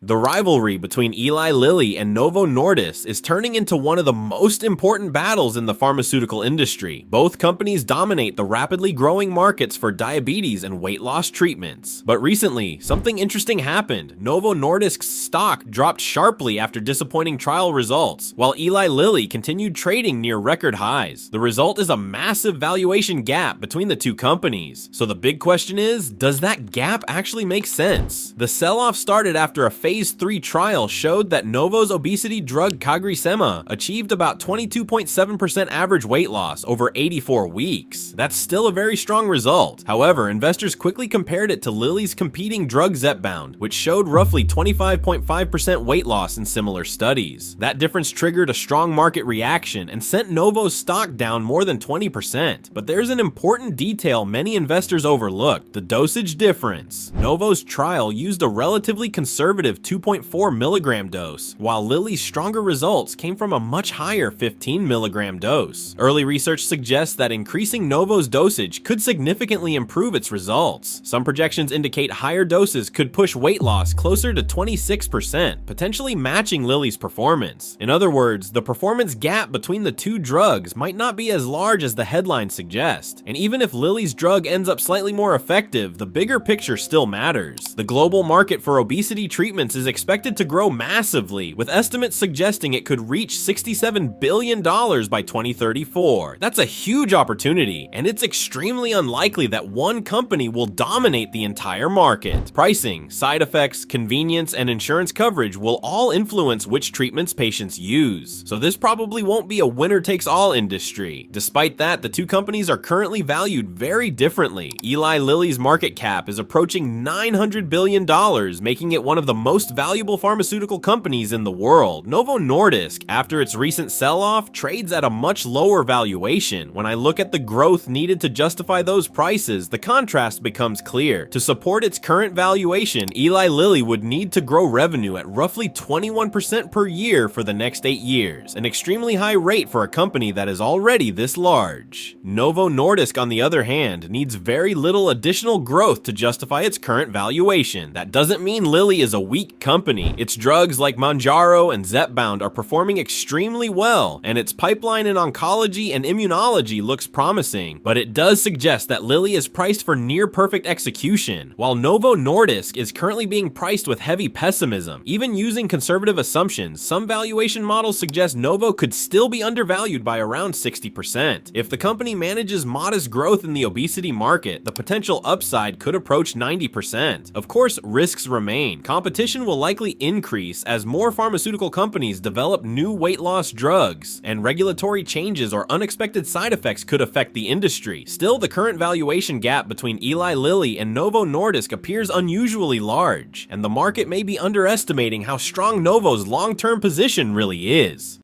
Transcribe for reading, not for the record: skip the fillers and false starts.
The rivalry between Eli Lilly and Novo Nordisk is turning into one of the most important battles in the pharmaceutical industry. Both companies dominate the rapidly growing markets for diabetes and weight loss treatments. But recently, something interesting happened. Novo Nordisk's stock dropped sharply after disappointing trial results, while Eli Lilly continued trading near record highs. The result is a massive valuation gap between the two companies. So the big question is, does that gap actually make sense? The sell-off started after a Phase 3 trial showed that Novo's obesity drug CagriSema achieved about 22.7% average weight loss over 84 weeks. That's still a very strong result. However, investors quickly compared it to Lilly's competing drug Zepbound, which showed roughly 25.5% weight loss in similar studies. That difference triggered a strong market reaction and sent Novo's stock down more than 20%. But there's an important detail many investors overlooked: the dosage difference. Novo's trial used a relatively conservative 2.4 milligram dose, while Lilly's stronger results came from a much higher 15 milligram dose. Early research suggests that increasing Novo's dosage could significantly improve its results. Some projections indicate higher doses could push weight loss closer to 26%, potentially matching Lilly's performance. In other words, the performance gap between the two drugs might not be as large as the headlines suggest. And even if Lilly's drug ends up slightly more effective, the bigger picture still matters. The global market for obesity treatments is expected to grow massively, with estimates suggesting it could reach $67 billion by 2034. That's a huge opportunity, and it's extremely unlikely that one company will dominate the entire market. Pricing, side effects, convenience, and insurance coverage will all influence which treatments patients use. So this probably won't be a winner-takes-all industry. Despite that, the two companies are currently valued very differently. Eli Lilly's market cap is approaching $900 billion, making it one of the most valuable pharmaceutical companies in the world. Novo Nordisk, after its recent sell-off, trades at a much lower valuation. When I look at the growth needed to justify those prices, the contrast becomes clear. To support its current valuation, Eli Lilly would need to grow revenue at roughly 21% per year for the next 8 years, an extremely high rate for a company that is already this large. Novo Nordisk, on the other hand, needs very little additional growth to justify its current valuation. That doesn't mean Lilly is a weak company. Its drugs like Mounjaro and Zepbound are performing extremely well, and its pipeline in oncology and immunology looks promising, but it does suggest that Lilly is priced for near-perfect execution, while Novo Nordisk is currently being priced with heavy pessimism. Even using conservative assumptions, some valuation models suggest Novo could still be undervalued by around 60%. If the company manages modest growth in the obesity market, the potential upside could approach 90%. Of course, risks remain. Competition will likely increase as more pharmaceutical companies develop new weight loss drugs, and regulatory changes or unexpected side effects could affect the industry. Still, the current valuation gap between Eli Lilly and Novo Nordisk appears unusually large, and the market may be underestimating how strong Novo's long-term position really is.